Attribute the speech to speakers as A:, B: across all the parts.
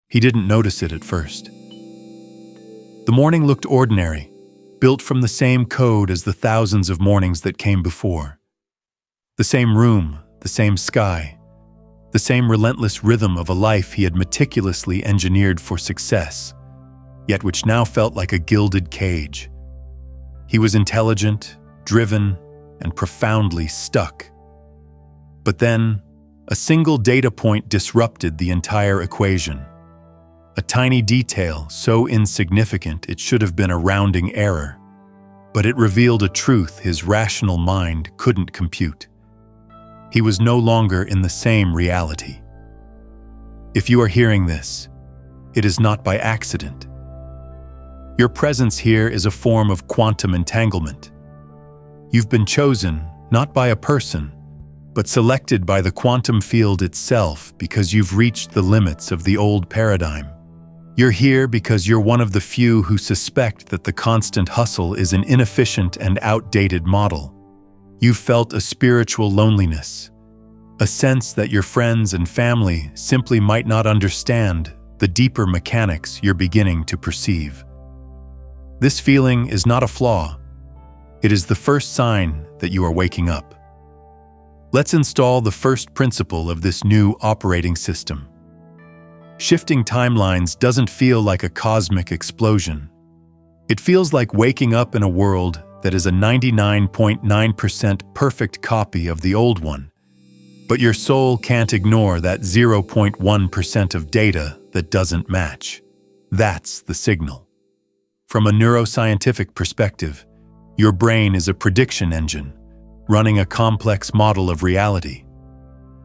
A: He didn't notice it at first. The morning looked ordinary, built from the same code as the thousands of mornings that came before. The same room, the same sky, the same relentless rhythm of a life he had meticulously engineered for success, yet which now felt like a gilded cage. He was intelligent, driven, and profoundly stuck. But then, a single data point disrupted the entire equation. A tiny detail so insignificant it should have been a rounding error, but it revealed a truth his rational mind couldn't compute. He was no longer in the same reality. If you are hearing this, it is not by accident. Your presence here is a form of quantum entanglement. You've been chosen not by a person, but selected by the quantum field itself because you've reached the limits of the old paradigm. You're here because you're one of the few who suspect that the constant hustle is an inefficient and outdated model. You've felt a spiritual loneliness, a sense that your friends and family simply might not understand the deeper mechanics you're beginning to perceive. This feeling is not a flaw. It is the first sign that you are waking up. Let's install the first principle of this new operating system. Shifting timelines doesn't feel like a cosmic explosion. It feels like waking up in a world that is a 99.9% perfect copy of the old one. But your soul can't ignore that 0.1% of data that doesn't match. That's the signal. From a neuroscientific perspective, your brain is a prediction engine, running a complex model of reality.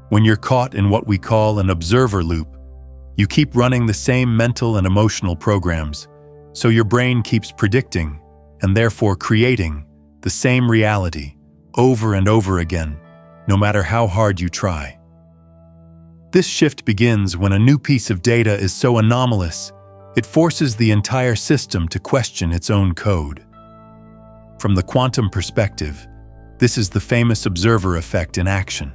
A: When you're caught in what we call an observer loop, you keep running the same mental and emotional programs, so your brain keeps predicting, and therefore creating, the same reality over and over again, no matter how hard you try. This shift begins when a new piece of data is so anomalous, it forces the entire system to question its own code. From the quantum perspective, this is the famous observer effect in action.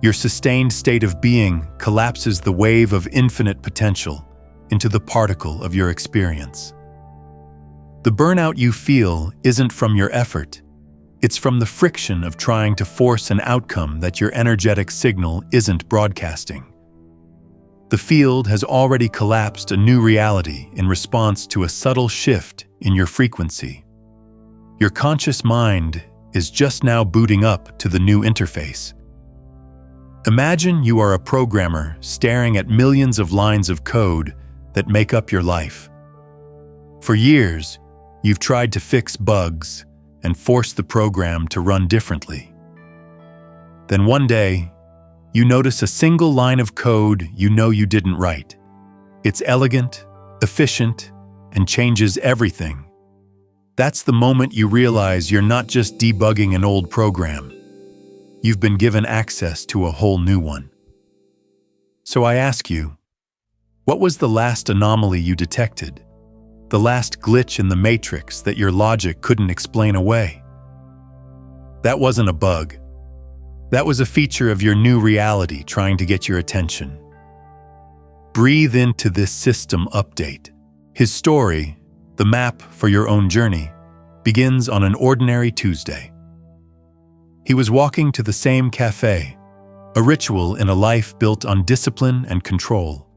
A: Your sustained state of being collapses the wave of infinite potential into the particle of your experience. The burnout you feel isn't from your effort. It's from the friction of trying to force an outcome that your energetic signal isn't broadcasting. The field has already collapsed a new reality in response to a subtle shift in your frequency. Your conscious mind is just now booting up to the new interface. Imagine you are a programmer staring at millions of lines of code that make up your life. For years, you've tried to fix bugs and force the program to run differently. Then one day, you notice a single line of code you know you didn't write. It's elegant, efficient, and changes everything. That's the moment you realize you're not just debugging an old program. You've been given access to a whole new one. So I ask you, what was the last anomaly you detected? The last glitch in the matrix that your logic couldn't explain away? That wasn't a bug. That was a feature of your new reality trying to get your attention. Breathe into this system update. His story, the map for your own journey, begins on an ordinary Tuesday. He was walking to the same cafe, a ritual in a life built on discipline and control.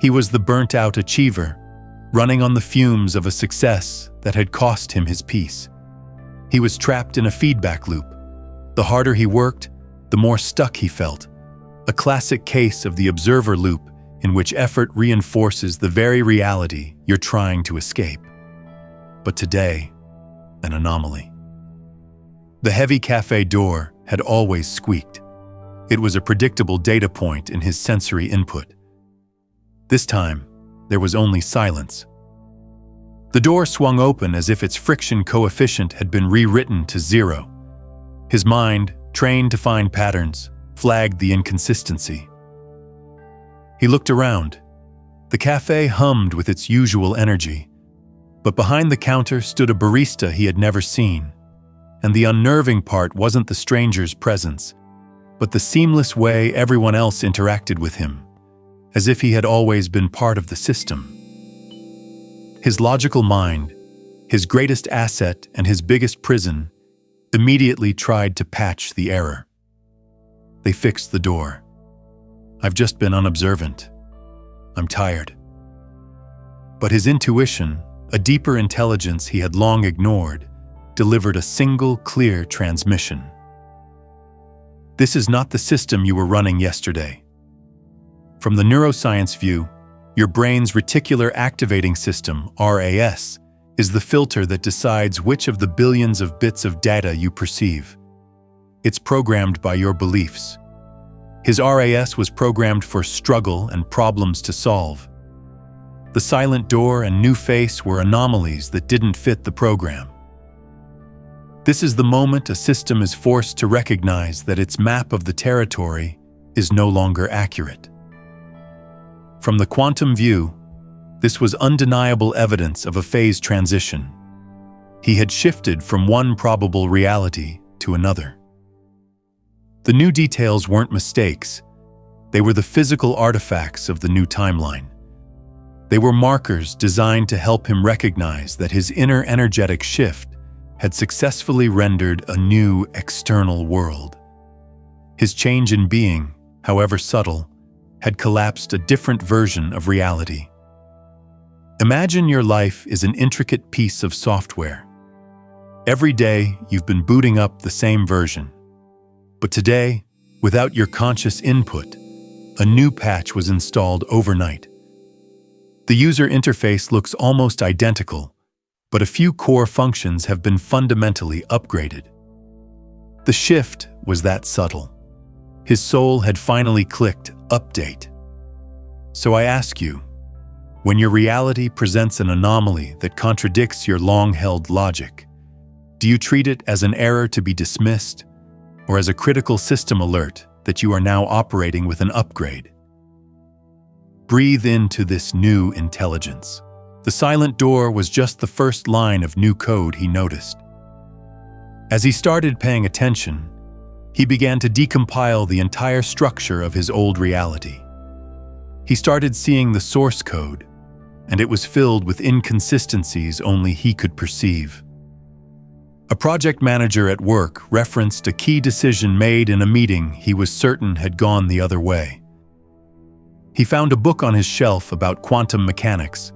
A: He was the burnt-out achiever, running on the fumes of a success that had cost him his peace. He was trapped in a feedback loop. The harder he worked, the more stuck he felt. A classic case of the observer loop in which effort reinforces the very reality you're trying to escape. But today, an anomaly. The heavy cafe door had always squeaked. It was a predictable data point in his sensory input. This time, there was only silence. The door swung open as if its friction coefficient had been rewritten to 0. His mind, trained to find patterns, flagged the inconsistency. He looked around. The cafe hummed with its usual energy, but behind the counter stood a barista he had never seen. And the unnerving part wasn't the stranger's presence, but the seamless way everyone else interacted with him. as if he had always been part of the system. His logical mind, his greatest asset and his biggest prison, immediately tried to patch the error. They fixed the door. "I've just been unobservant. I'm tired." But his intuition, a deeper intelligence he had long ignored, delivered a single, clear transmission. "This is not the system you were running yesterday." From the neuroscience view, your brain's reticular activating system, RAS, is the filter that decides which of the billions of bits of data you perceive. It's programmed by your beliefs. His RAS was programmed for struggle and problems to solve. The silent door and new face were anomalies that didn't fit the program. This is the moment a system is forced to recognize that its map of the territory is no longer accurate. From the quantum view, this was undeniable evidence of a phase transition. He had shifted from one probable reality to another. The new details weren't mistakes. They were the physical artifacts of the new timeline. They were markers designed to help him recognize that his inner energetic shift had successfully rendered a new external world. His change in being, however subtle, had collapsed a different version of reality. Imagine your life is an intricate piece of software. Every day, you've been booting up the same version. But today, without your conscious input, a new patch was installed overnight. The user interface looks almost identical, but a few core functions have been fundamentally upgraded. The shift was that subtle. His soul had finally clicked update. So I ask you, when your reality presents an anomaly that contradicts your long-held logic, do you treat it as an error to be dismissed, or as a critical system alert that you are now operating with an upgrade? Breathe into this new intelligence. The silent door was just the first line of new code he noticed. As he started paying attention, he began to decompile the entire structure of his old reality. He started seeing the source code, and it was filled with inconsistencies only he could perceive. A project manager at work referenced a key decision made in a meeting he was certain had gone the other way. He found a book on his shelf about quantum mechanics,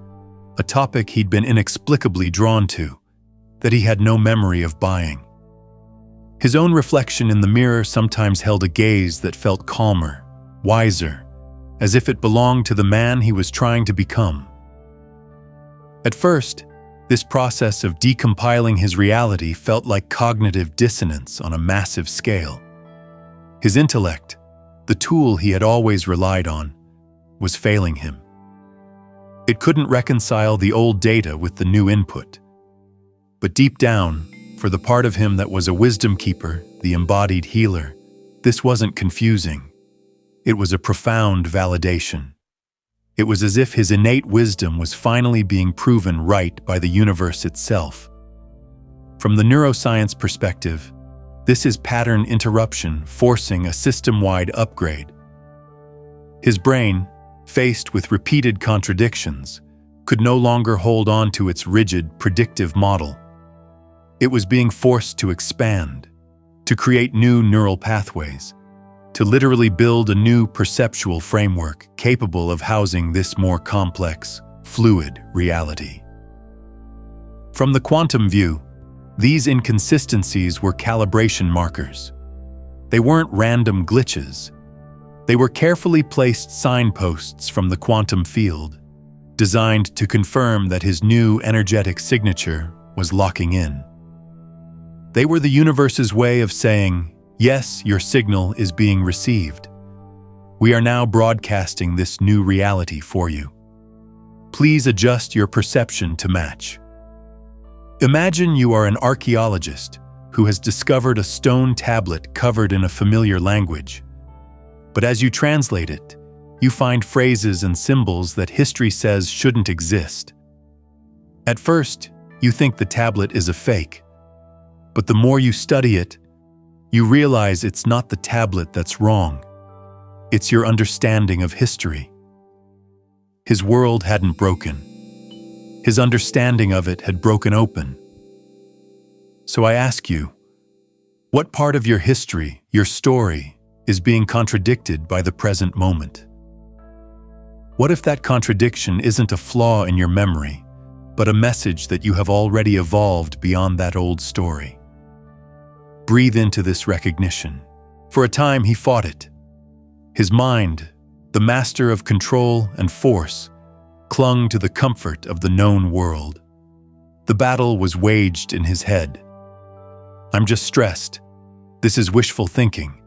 A: a topic he'd been inexplicably drawn to, that he had no memory of buying. His own reflection in the mirror sometimes held a gaze that felt calmer, wiser, as if it belonged to the man he was trying to become. At first, this process of decompiling his reality felt like cognitive dissonance on a massive scale. His intellect, the tool he had always relied on, was failing him. It couldn't reconcile the old data with the new input. But deep down, for the part of him that was a wisdom keeper, the embodied healer, this wasn't confusing. It was a profound validation. It was as if his innate wisdom was finally being proven right by the universe itself. From the neuroscience perspective, this is pattern interruption forcing a system-wide upgrade. His brain, faced with repeated contradictions, could no longer hold on to its rigid, predictive model. It was being forced to expand, to create new neural pathways, to literally build a new perceptual framework capable of housing this more complex, fluid reality. From the quantum view, these inconsistencies were calibration markers. They weren't random glitches. They were carefully placed signposts from the quantum field, designed to confirm that his new energetic signature was locking in. They were the universe's way of saying, yes, your signal is being received. We are now broadcasting this new reality for you. Please adjust your perception to match. Imagine you are an archaeologist who has discovered a stone tablet covered in a familiar language. But as you translate it, you find phrases and symbols that history says shouldn't exist. At first, you think the tablet is a fake. But the more you study it, you realize it's not the tablet that's wrong. It's your understanding of history. His world hadn't broken. His understanding of it had broken open. So I ask you, what part of your history, your story, is being contradicted by the present moment? What if that contradiction isn't a flaw in your memory, but a message that you have already evolved beyond that old story? Breathe into this recognition. For a time, he fought it. His mind, the master of control and force, clung to the comfort of the known world. The battle was waged in his head. I'm just stressed. This is wishful thinking.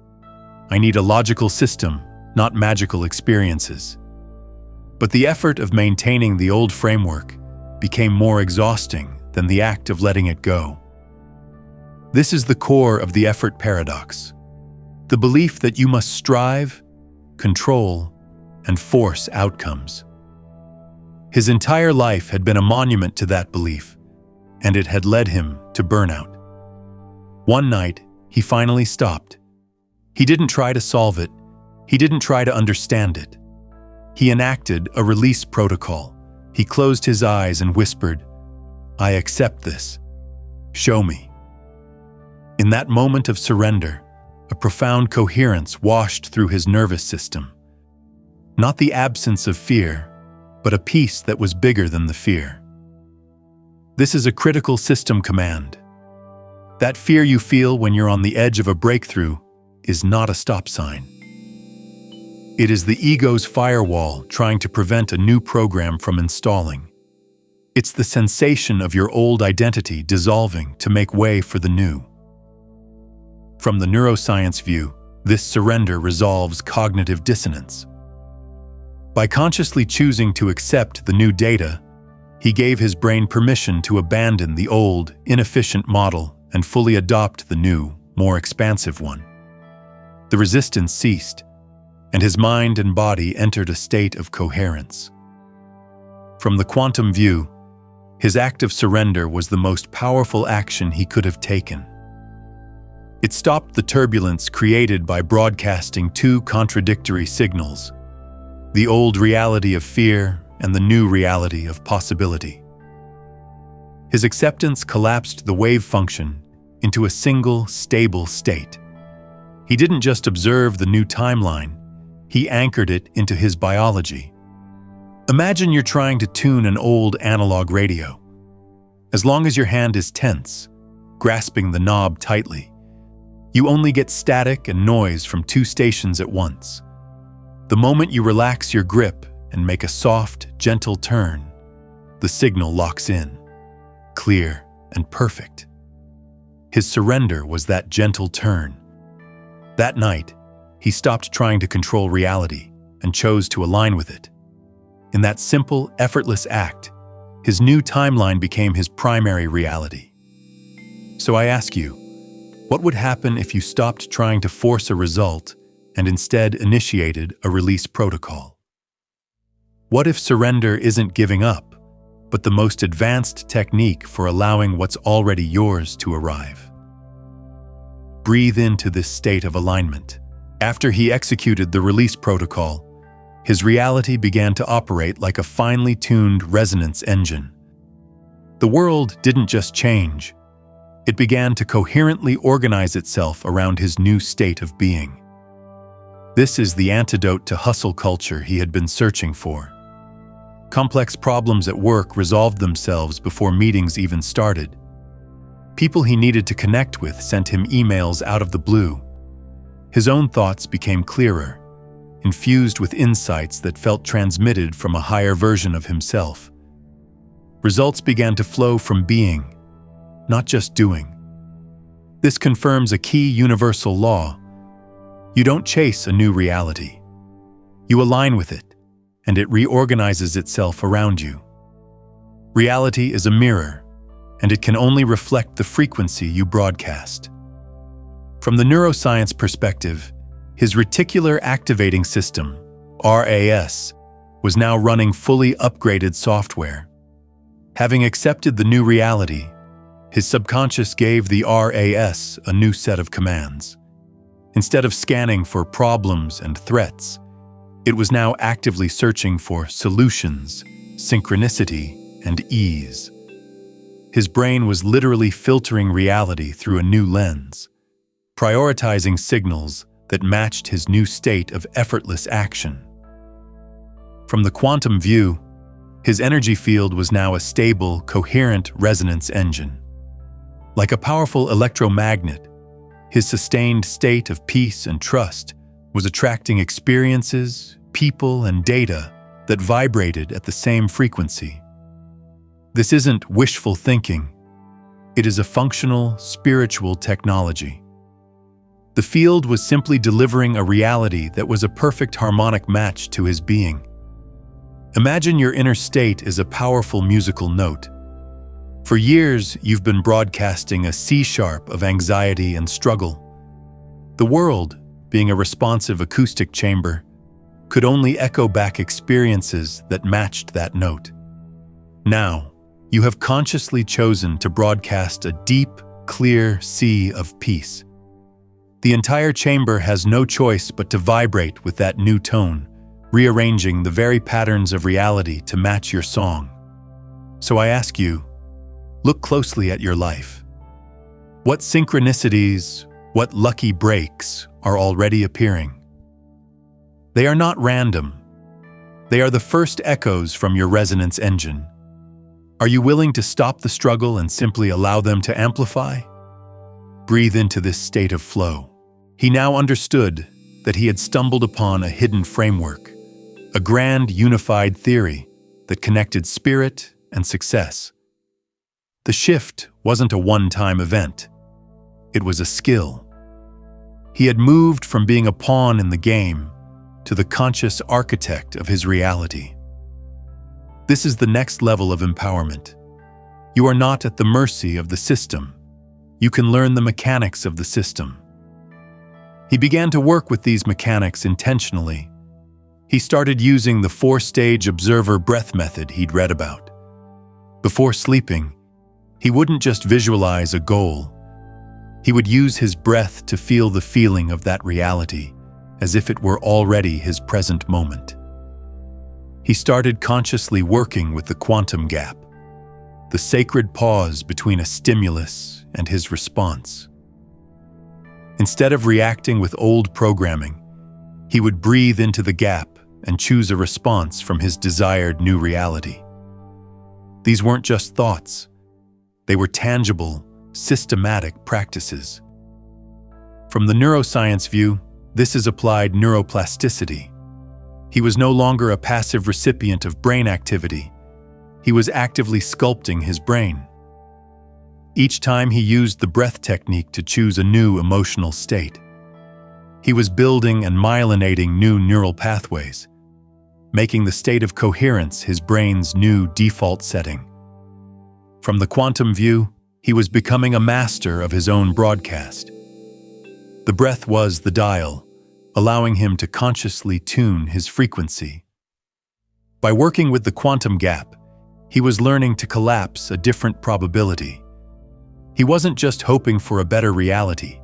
A: I need a logical system, not magical experiences. But the effort of maintaining the old framework became more exhausting than the act of letting it go. This is the core of the effort paradox. The belief that you must strive, control, and force outcomes. His entire life had been a monument to that belief, and it had led him to burnout. One night, he finally stopped. He didn't try to solve it. He didn't try to understand it. He enacted a release protocol. He closed his eyes and whispered, "I accept this. Show me." In that moment of surrender, a profound coherence washed through his nervous system. Not the absence of fear, but a peace that was bigger than the fear. This is a critical system command. That fear you feel when you're on the edge of a breakthrough is not a stop sign. It is the ego's firewall trying to prevent a new program from installing. It's the sensation of your old identity dissolving to make way for the new. From the neuroscience view, this surrender resolves cognitive dissonance. By consciously choosing to accept the new data, he gave his brain permission to abandon the old, inefficient model and fully adopt the new, more expansive one. The resistance ceased, and his mind and body entered a state of coherence. From the quantum view, his act of surrender was the most powerful action he could have taken. It stopped the turbulence created by broadcasting two contradictory signals, the old reality of fear and the new reality of possibility. His acceptance collapsed the wave function into a single, stable state. He didn't just observe the new timeline, he anchored it into his biology. Imagine you're trying to tune an old analog radio. As long as your hand is tense, grasping the knob tightly, you only get static and noise from two stations at once. The moment you relax your grip and make a soft, gentle turn, the signal locks in, clear and perfect. His surrender was that gentle turn. That night, he stopped trying to control reality and chose to align with it. In that simple, effortless act, his new timeline became his primary reality. So I ask you, what would happen if you stopped trying to force a result and instead initiated a release protocol? What if surrender isn't giving up, but the most advanced technique for allowing what's already yours to arrive? Breathe into this state of alignment. After he executed the release protocol, his reality began to operate like a finely tuned resonance engine. The world didn't just change. It began to coherently organize itself around his new state of being. This is the antidote to hustle culture he had been searching for. Complex problems at work resolved themselves before meetings even started. People he needed to connect with sent him emails out of the blue. His own thoughts became clearer, infused with insights that felt transmitted from a higher version of himself. Results began to flow from being, not just doing. This confirms a key universal law. You don't chase a new reality. You align with it, and it reorganizes itself around you. Reality is a mirror, and it can only reflect the frequency you broadcast. From the neuroscience perspective, his reticular activating system, RAS, was now running fully upgraded software. Having accepted the new reality, his subconscious gave the RAS a new set of commands. Instead of scanning for problems and threats, It was now actively searching for solutions, synchronicity, and ease. His brain was literally filtering reality through a new lens, prioritizing signals that matched his new state of effortless action. From the quantum view, his energy field was now a stable, coherent resonance engine. Like a powerful electromagnet, his sustained state of peace and trust was attracting experiences, people, and data that vibrated at the same frequency. This isn't wishful thinking. It is a functional, spiritual technology. The field was simply delivering a reality that was a perfect harmonic match to his being. Imagine your inner state as a powerful musical note. For years, you've been broadcasting a C-sharp of anxiety and struggle. The world, being a responsive acoustic chamber, could only echo back experiences that matched that note. Now, you have consciously chosen to broadcast a deep, clear sea of peace. The entire chamber has no choice but to vibrate with that new tone, rearranging the very patterns of reality to match your song. So I ask you, look closely at your life. What synchronicities, what lucky breaks are already appearing? They are not random. They are the first echoes from your resonance engine. Are you willing to stop the struggle and simply allow them to amplify? Breathe into this state of flow. He now understood that he had stumbled upon a hidden framework, a grand unified theory that connected spirit and success. The shift wasn't a one-time event. It was a skill. He had moved from being a pawn in the game to the conscious architect of his reality. This is the next level of empowerment. You are not at the mercy of the system. You can learn the mechanics of the system. He began to work with these mechanics intentionally. He started using the 4-stage observer breath method he'd read about. Before sleeping, he wouldn't just visualize a goal. He would use his breath to feel the feeling of that reality, as if it were already his present moment. He started consciously working with the quantum gap, the sacred pause between a stimulus and his response. Instead of reacting with old programming, he would breathe into the gap and choose a response from his desired new reality. These weren't just thoughts. They were tangible, systematic practices. From the neuroscience view, this is applied neuroplasticity. He was no longer a passive recipient of brain activity. He was actively sculpting his brain. Each time he used the breath technique to choose a new emotional state, he was building and myelinating new neural pathways, making the state of coherence his brain's new default setting. From the quantum view, he was becoming a master of his own broadcast. The breath was the dial, allowing him to consciously tune his frequency. By working with the quantum gap, he was learning to collapse a different probability. He wasn't just hoping for a better reality.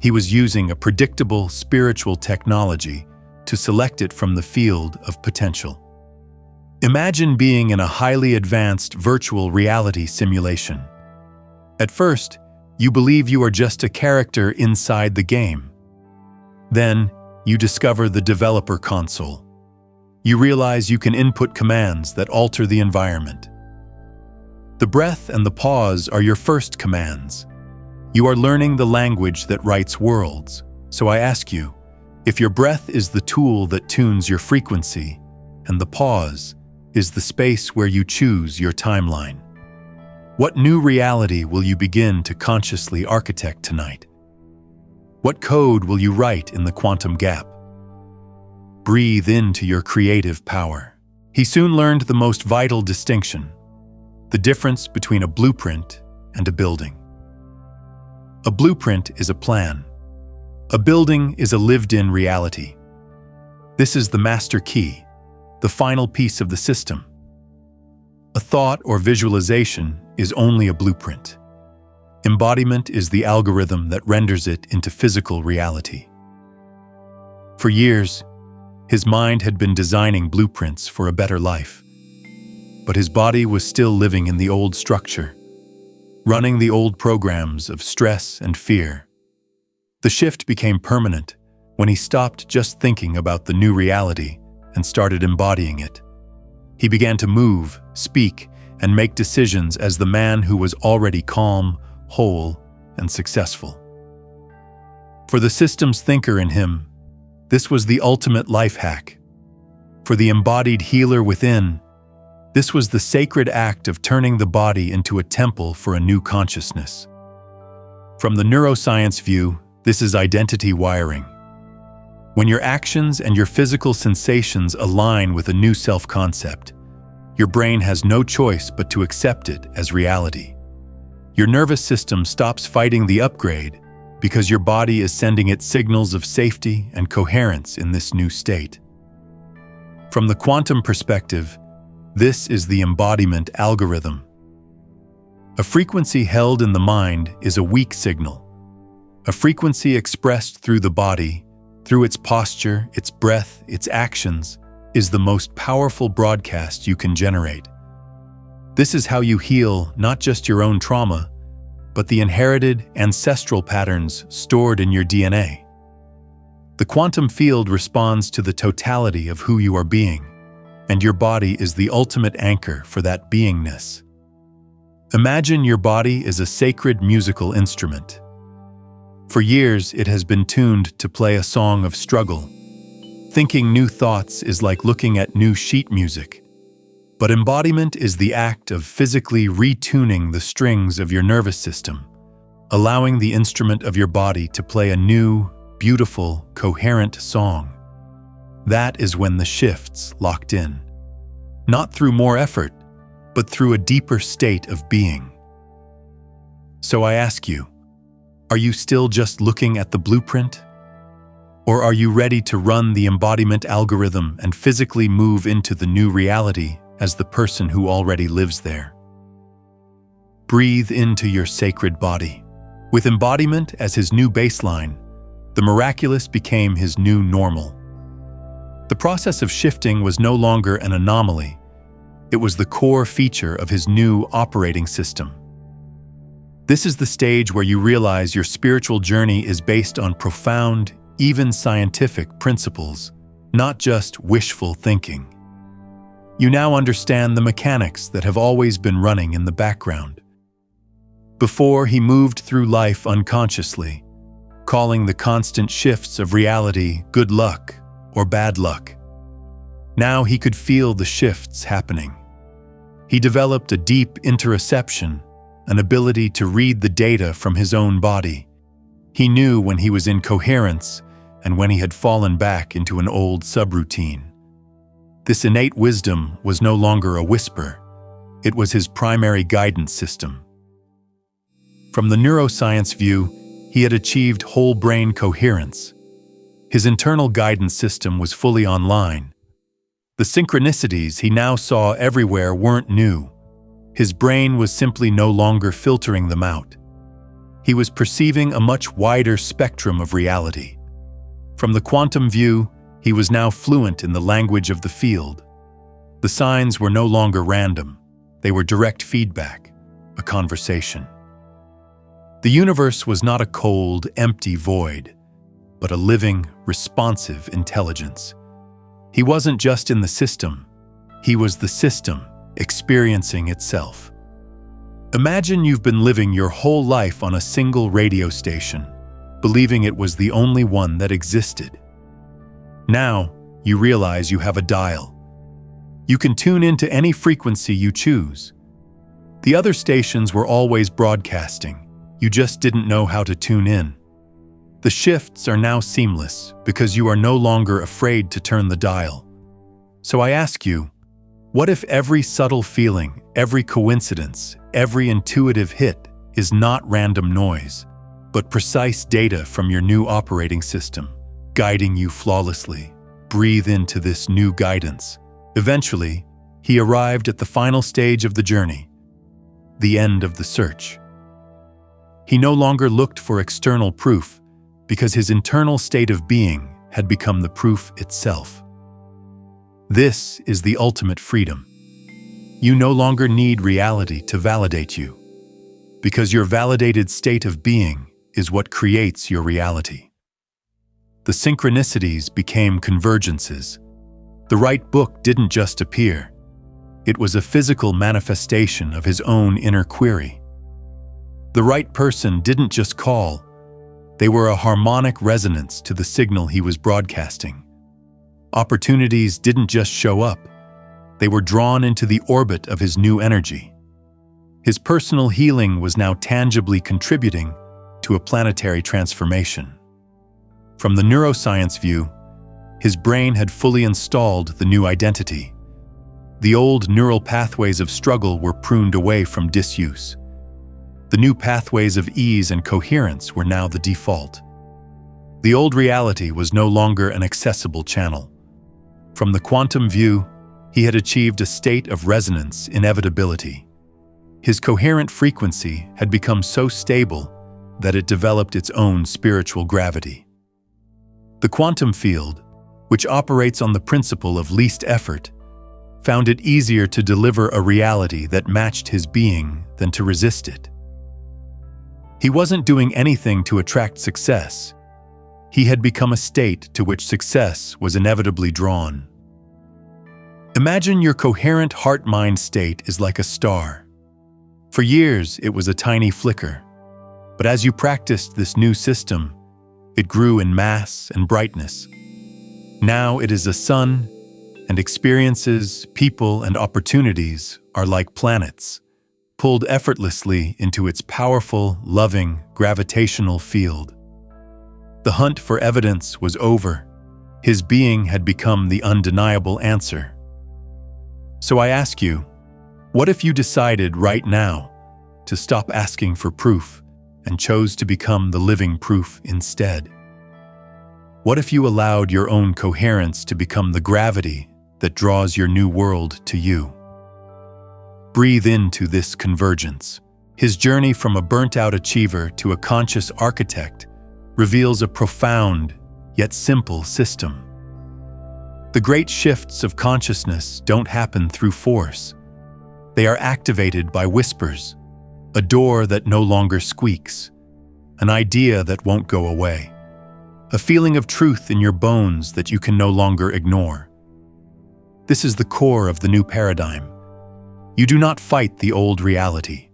A: He was using a predictable spiritual technology to select it from the field of potential. Imagine being in a highly advanced virtual reality simulation. At first, you believe you are just a character inside the game. Then, you discover the developer console. You realize you can input commands that alter the environment. The breath and the pause are your first commands. You are learning the language that writes worlds. So I ask you, if your breath is the tool that tunes your frequency, and the pause is the space where you choose your timeline, what new reality will you begin to consciously architect tonight? What code will you write in the quantum gap? Breathe into your creative power. He soon learned the most vital distinction, the difference between a blueprint and a building. A blueprint is a plan. A building is a lived-in reality. This is the master key, the final piece of the system. A thought or visualization is only a blueprint. Embodiment is the algorithm that renders it into physical reality. For years, His mind had been designing blueprints for a better life. But his body was still living in the old structure, running the old programs of stress and fear. The shift became permanent when he stopped just thinking about the new reality and started embodying it. He began to move, speak, and make decisions as the man who was already calm, whole, and successful. For the systems thinker in him, this was the ultimate life hack. For the embodied healer within, this was the sacred act of turning the body into a temple for a new consciousness. From the neuroscience view, this is identity wiring. When your actions and your physical sensations align with a new self-concept, your brain has no choice but to accept it as reality. Your nervous system stops fighting the upgrade because your body is sending it signals of safety and coherence in this new state. From the quantum perspective, this is the embodiment algorithm. A frequency held in the mind is a weak signal. A frequency expressed through the body, through its posture, its breath, its actions, is the most powerful broadcast you can generate. This is how you heal not just your own trauma, but the inherited ancestral patterns stored in your DNA. The quantum field responds to the totality of who you are being, and your body is the ultimate anchor for that beingness. Imagine your body is a sacred musical instrument. For years, it has been tuned to play a song of struggle. Thinking new thoughts is like looking at new sheet music. But embodiment is the act of physically retuning the strings of your nervous system, allowing the instrument of your body to play a new, beautiful, coherent song. That is when the shifts locked in. Not through more effort, but through a deeper state of being. So I ask you, are you still just looking at the blueprint? Or are you ready to run the embodiment algorithm and physically move into the new reality as the person who already lives there? Breathe into your sacred body. With embodiment as his new baseline, the miraculous became his new normal. The process of shifting was no longer an anomaly. It was the core feature of his new operating system. This is the stage where you realize your spiritual journey is based on profound, even scientific principles, not just wishful thinking. You now understand the mechanics that have always been running in the background. Before, he moved through life unconsciously, calling the constant shifts of reality good luck or bad luck. Now he could feel the shifts happening. He developed a deep interoception, an ability to read the data from his own body. He knew when he was in coherence and when he had fallen back into an old subroutine. This innate wisdom was no longer a whisper. It was his primary guidance system. From the neuroscience view, he had achieved whole brain coherence. His internal guidance system was fully online. The synchronicities he now saw everywhere weren't new. His brain was simply no longer filtering them out. He was perceiving a much wider spectrum of reality. From the quantum view, he was now fluent in the language of the field. The signs were no longer random. They were direct feedback, a conversation. The universe was not a cold, empty void, but a living, responsive intelligence. He wasn't just in the system. He was the system, experiencing itself. Imagine you've been living your whole life on a single radio station, believing it was the only one that existed. Now, you realize you have a dial. You can tune into any frequency you choose. The other stations were always broadcasting. You just didn't know how to tune in. The shifts are now seamless because you are no longer afraid to turn the dial. So I ask you, what if every subtle feeling, every coincidence, every intuitive hit is not random noise, but precise data from your new operating system, guiding you flawlessly? Breathe into this new guidance. Eventually, he arrived at the final stage of the journey, the end of the search. He no longer looked for external proof because his internal state of being had become the proof itself. This is the ultimate freedom. You no longer need reality to validate you, because your validated state of being is what creates your reality. The synchronicities became convergences. The right book didn't just appear. It was a physical manifestation of his own inner query. The right person didn't just call. They were a harmonic resonance to the signal he was broadcasting. Opportunities didn't just show up. They were drawn into the orbit of his new energy. His personal healing was now tangibly contributing to a planetary transformation. From the neuroscience view, his brain had fully installed the new identity. The old neural pathways of struggle were pruned away from disuse. The new pathways of ease and coherence were now the default. The old reality was no longer an accessible channel. From the quantum view, he had achieved a state of resonance inevitability. His coherent frequency had become so stable that it developed its own spiritual gravity. The quantum field, which operates on the principle of least effort, found it easier to deliver a reality that matched his being than to resist it. He wasn't doing anything to attract success. He had become a state to which success was inevitably drawn. Imagine your coherent heart-mind state is like a star. For years, it was a tiny flicker. But as you practiced this new system, it grew in mass and brightness. Now it is a sun, and experiences, people, and opportunities are like planets, pulled effortlessly into its powerful, loving, gravitational field. The hunt for evidence was over. His being had become the undeniable answer. So I ask you, what if you decided right now to stop asking for proof and chose to become the living proof instead? What if you allowed your own coherence to become the gravity that draws your new world to you? Breathe into this convergence. His journey from a burnt-out achiever to a conscious architect reveals a profound, yet simple system. The great shifts of consciousness don't happen through force. They are activated by whispers, a door that no longer squeaks, an idea that won't go away, a feeling of truth in your bones that you can no longer ignore. This is the core of the new paradigm. You do not fight the old reality.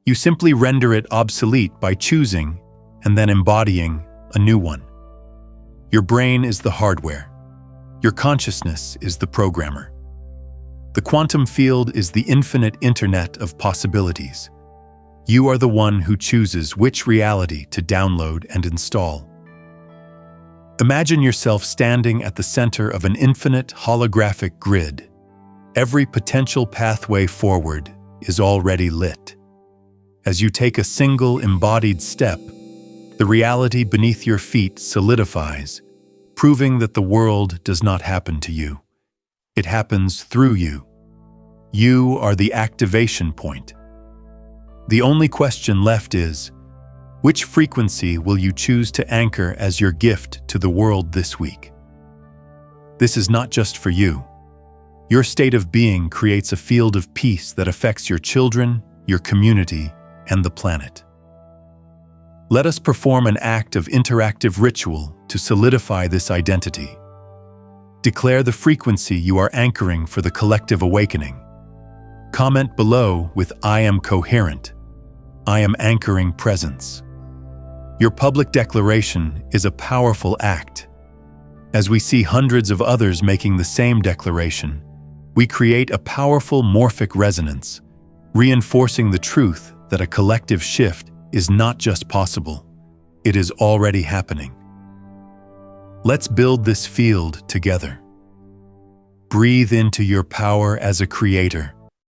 A: You simply render it obsolete by choosing and then embodying a new one. Your brain is the hardware. Your consciousness is the programmer. The quantum field is the infinite internet of possibilities. You are the one who chooses which reality to download and install. Imagine yourself standing at the center of an infinite holographic grid. Every potential pathway forward is already lit. As you take a single embodied step, the reality beneath your feet solidifies, proving that the world does not happen to you. It happens through you. You are the activation point. The only question left is, which frequency will you choose to anchor as your gift to the world this week? This is not just for you. Your state of being creates a field of peace that affects your children, your community, and the planet. Let us perform an act of interactive ritual to solidify this identity. Declare the frequency you are anchoring for the collective awakening. Comment below with "I am coherent." I am anchoring presence. Your public declaration is a powerful act. As we see hundreds of others making the same declaration, we create a powerful morphic resonance, reinforcing the truth that a collective shift is not just possible, it is already happening. Let's build this field together. Breathe into your power as a creator.